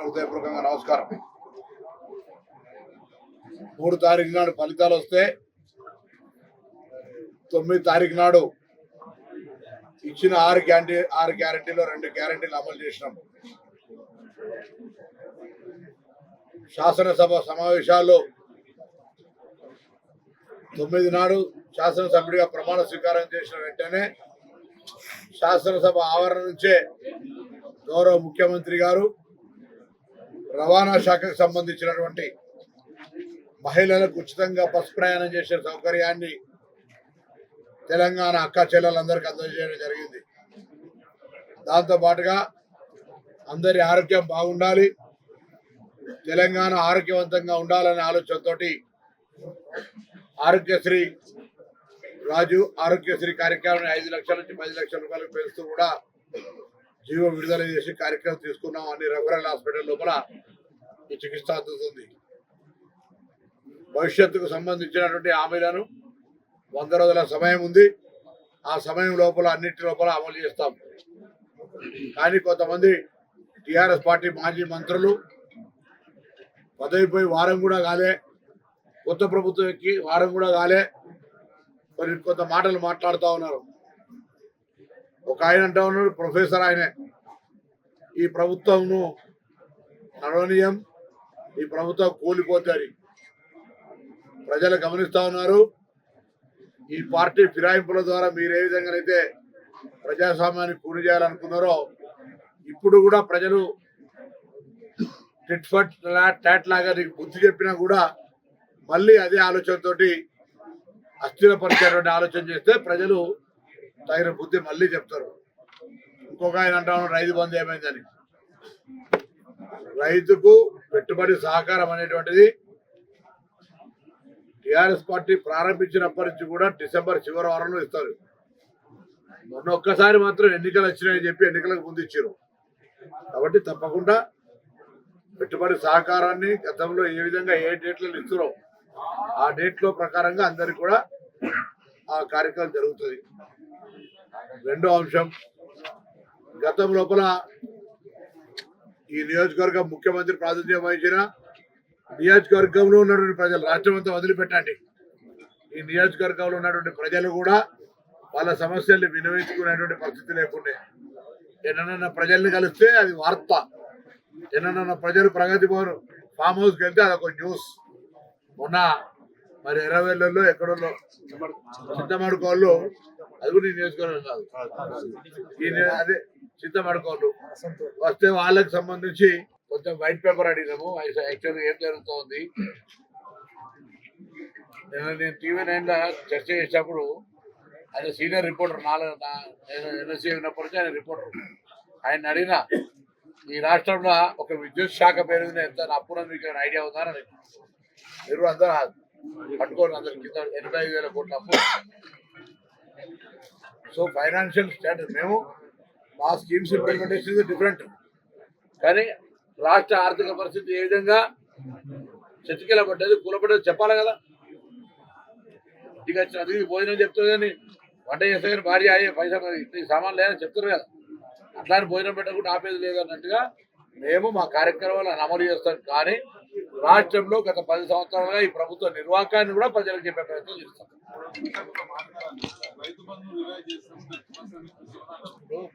హృదయపూర్వకంగా నమస్కారం. 3 తారీఖు నాడు ఫలితాలు వస్తే 9 తారీఖు నాడు ఇచ్చిన 6 గ్యారెంటీలో 2 గ్యారెంటీలు అమలు చేసినాం. శాసనసభ సమావేశాల్లో 9 నాడు శాసనసభ్యుడిగా ప్రమాణ స్వీకారం చేసిన వెంటనే శాసనసభ ఆవరణ నుంచే గౌరవ ముఖ్యమంత్రి గారు రవాణా శాఖకు సంబంధించినటువంటి మహిళలకు ఉచితంగా బస్ ప్రయాణం చేసే సౌకర్యాన్ని తెలంగాణ అక్క చెల్లెలందరికీ అందజేయడం జరిగింది. దాంతో పాటుగా అందరి ఆరోగ్యం బాగుండాలి, తెలంగాణ ఆరోగ్యవంతంగా ఉండాలనే ఆలోచనతోటి ఆరోగ్యశ్రీ కార్యక్రమాన్ని 5 లక్షల నుంచి 10 లక్షల రూపాయలకు పెంచుతూ కూడా జీవో విడుదల చేసి కార్యక్రమం తీసుకున్నాం. అన్ని రెఫరల్ హాస్పిటల్ లోపల ఈ చికిత్స అందుతుంది. భవిష్యత్తుకు సంబంధించినటువంటి హామీలను 100 రోజుల సమయం ఉంది. ఆ సమయం లోపల అన్నిటి లోపల అమలు చేస్తాం. కానీ కొంతమంది టీఆర్ఎస్ పార్టీ మాజీ మంత్రులు పదవిపోయి వారం కూడా కాలే, కొత్త ప్రభుత్వం ఎక్కి వారం కూడా కాలే, మరి కొంత మాటలు మాట్లాడుతూ ఉన్నారు. ఒక ఆయన అంటా ఉన్నాడు, ప్రొఫెసర్ ఆయనే, ఈ ప్రభుత్వంను నడవనీయం, ఈ ప్రభుత్వం కూలిపోతుంది. ప్రజలు గమనిస్తూ ఉన్నారు. ఈ పార్టీ ఫిరాయింపుల ద్వారా మీరు ఏ విధంగానైతే ప్రజాస్వామ్యాన్ని కూలి చేయాలనుకున్నారో ఇప్పుడు కూడా ప్రజలు టిట్ ఫట్ టాట్ లాగా నీకు బుద్ధి చెప్పినా కూడా మళ్ళీ అదే ఆలోచనతోటి అస్థిరపరిచేటువంటి ఆలోచన చేస్తే ప్రజలు తగిన బుద్ధి మళ్ళీ చెప్తారు. ఇంకొక ఆయన అంటాను రైతు బంధు ఏమైందని. రైతుకు పెట్టుబడి సహకారం అనేటువంటిది టీఆర్ఎస్ పార్టీ ప్రారంభించినప్పటి నుంచి కూడా డిసెంబర్ చివరి వారంలో ఇస్తారు. మొన్న ఒక్కసారి మాత్రం ఎన్నికలు వచ్చినాయని చెప్పి ఎన్నికలకు ముందు ఇచ్చారు. కాబట్టి తప్పకుండా పెట్టుబడి సహకారాన్ని గతంలో ఏ విధంగా ఏ డేట్లలో ఇస్తారో ఆ డేట్లో ప్రకారంగా అందరికి కూడా ఆ కార్యక్రమం జరుగుతుంది. రెండో అంశం, గతం లోపల ఈ నియోజకవర్గం ముఖ్యమంత్రి ప్రాతినిధ్యం వహించిన నియోజకవర్గంలో ఉన్నటువంటి ప్రజలు, రాష్ట్రం అంతా వదిలిపెట్టండి, ఈ నియోజకవర్గంలో ఉన్నటువంటి ప్రజలు కూడా వాళ్ళ సమస్యల్ని వినియోగించుకునేటువంటి పరిస్థితి లేకుండే. ఎన్నన్నా ప్రజల్ని కలిస్తే అది వార్త, ఎన్నన్నా ప్రజలు ప్రగతి భవన్ ఫామ్ హౌస్కి వెళ్తే అదొక న్యూస్. మొన్న మరి ఎర్రవెల్లలో ఎక్కడో చింతమడుకోళ్ళు, అది కూడా ఈ నియోజకవర్గం కాదు, అదే చింతమడుకోళ్ళు వస్తే వాళ్ళకి సంబంధించి కొంచెం వైట్ పేపర్ అడిగినాము. యాక్చువల్గా ఏం జరుగుతోంది, నేను TV9 చర్చ చేసినప్పుడు ఆయన సీనియర్ రిపోర్టర్, నేను ఎన్ఎస్సీ ఉన్నప్పటి నుంచి ఆయన రిపోర్టర్, ఆయన అడిగినా ఈ రాష్ట్రంలో ఒక విద్యుత్ శాఖ పేరు ఎంత అప్పున్నది మీకు ఏమైనా ఐడియా ఉందా అని. మీరు అందరూ పట్టుకోండి, అందరి కింద 85,000 కోట్ల అప్పు. సో ఫైనాన్షియల్ స్టాండర్డ్ మేము మా స్కీమ్స్ ఇంప్లిమెంటేషన్ డిఫరెంట్, కానీ రాష్ట్ర ఆర్థిక పరిస్థితి ఏ విధంగా చతికిల పడ్డది, కూలపడ్డది చెప్పాలి కదా. ఇక అది భోజనం చెప్తుంది కానీ వంట చేస్తే కానీ భార్య అయ్యే పైసా సామాన్లు లేదని చెప్తారు కదా. అట్లానే భోజనం పెట్టకుండా ఆపేది లేదన్నట్టుగా మేము మా కార్యక్రమాలను అమలు చేస్తాం. కానీ రాష్ట్రంలో గత 10 సంవత్సరాలుగా ఈ ప్రభుత్వ నిర్వాహకాన్ని కూడా ప్రజలకు చెప్పే ప్రయత్నం చేస్తాం.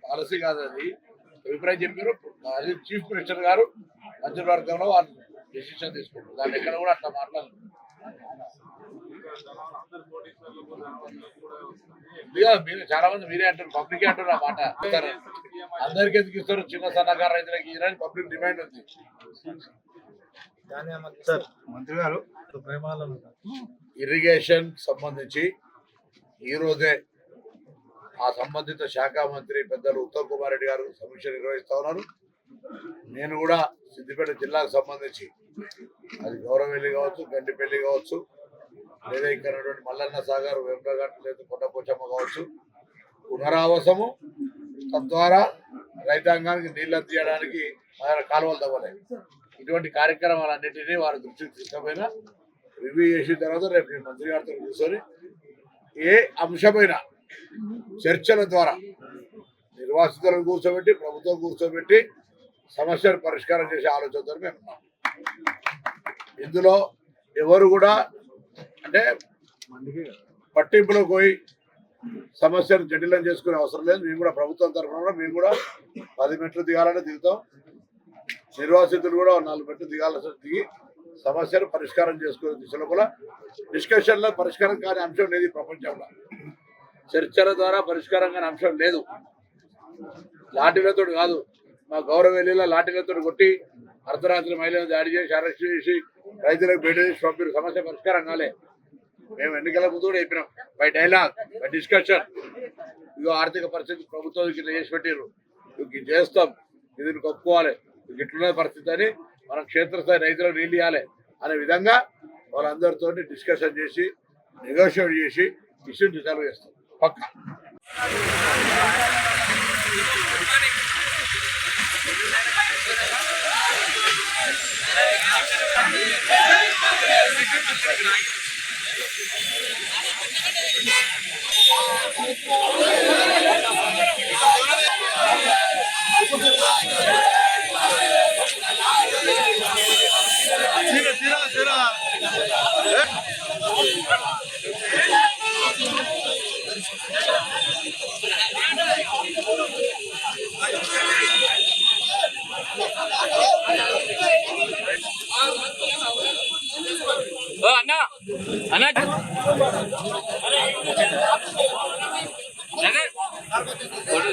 పాలసీ కాదు, అది అభిప్రాయం చెప్పారు. అది చీఫ్ మినిస్టర్ గారు మంత్రివర్గంలో వాళ్ళు డెసిషన్ తీసుకుంటారు. దాన్ని ఎక్కడ కూడా అట్లా మాట్లాడలేదు. మీరు చాలా మంది మీరే అంటారు, పబ్లికే అంటారు ఆ మాట. అందరికి ఎందుకు ఇస్తారు, చిన్న సన్నకారు రైతులకి ఇరని పబ్లిక్ డిమాండ్ ఉంది. మంత్రి గారు, ఇరిగేషన్ సంబంధించి ఈ రోజే ఆ సంబంధిత శాఖ మంత్రి పెద్దలు ఉత్తమ్ కుమార్ రెడ్డి గారు సమీక్ష నిర్వహిస్తా ఉన్నారు. నేను కూడా సిద్దిపేట జిల్లాకు సంబంధించి అది గౌరవెల్లి కావచ్చు, గండిపల్లి కావచ్చు, లేదా ఇక్కడ మల్లన్న సాగర్, వేమలగట్ట, లేదా కొండపోచమ్మ కావచ్చు, పునరావాసము, తద్వారా రైతాంగానికి నీళ్ళు అందించడానికి కాలువలు తవ్వలేదు. ఇటువంటి కార్యక్రమాలన్నింటినీ వారి దృష్టికి తీసుకుపోయినా రివ్యూ చేసిన తర్వాత రేపు నేను మంత్రి గారితో కూర్చొని ఏ అంశమైన చర్చల ద్వారా నిర్వాసితులను కూర్చోబెట్టి, ప్రభుత్వం కూర్చోబెట్టి సమస్యను పరిష్కారం చేసే ఆలోచనతో మేము ఉన్నాం. ఇందులో ఎవరు కూడా అంటే పట్టింపులో పోయి సమస్యను జటిలం చేసుకునే అవసరం లేదు. మేము కూడా ప్రభుత్వం తరఫున మేము కూడా 10 మెట్లు దిగాలని దిగుతాం. నిర్వాసితులు కూడా 4 మెట్లు దిగాల్సి దిగి సమస్యను పరిష్కారం చేసుకునే దిశలో కూడా డిస్కషన్లో పరిష్కారం కాని అంశం లేదు. ప్రపంచంలో చర్చల ద్వారా పరిష్కారం కాని అంశం లేదు. లాఠీలతో కాదు, మా గౌరవ వెళ్ళిలా లాఠీలతో కొట్టి అర్ధరాత్రి మహిళలను దాడి చేసి అరెస్ట్ చేసి రైతులకు బెడ్ చేసి పంపిన సమస్య పరిష్కారం కాలే. మేము ఎన్నికల ముందు కూడా చెప్పినాం, బై డైలాగ్ బై డిస్కషన్. ఇదిగో ఆర్థిక పరిస్థితి ప్రభుత్వం ఇట్లా చేసి పెట్టారు, ఇది చేస్తాం, ఇది ఒప్పుకోవాలి, ఇట్లున్న పరిస్థితి అని మనం క్షేత్రస్థాయి రైతులకు నీళ్ళు ఇవ్వాలి అనే విధంగా వాళ్ళందరితో డిస్కషన్ చేసి నెగోషియేట్ చేసి ఇష్యూని రిజాల్వ్ చేస్తాం పక్కా. అన్నా అన్నా ఫోటో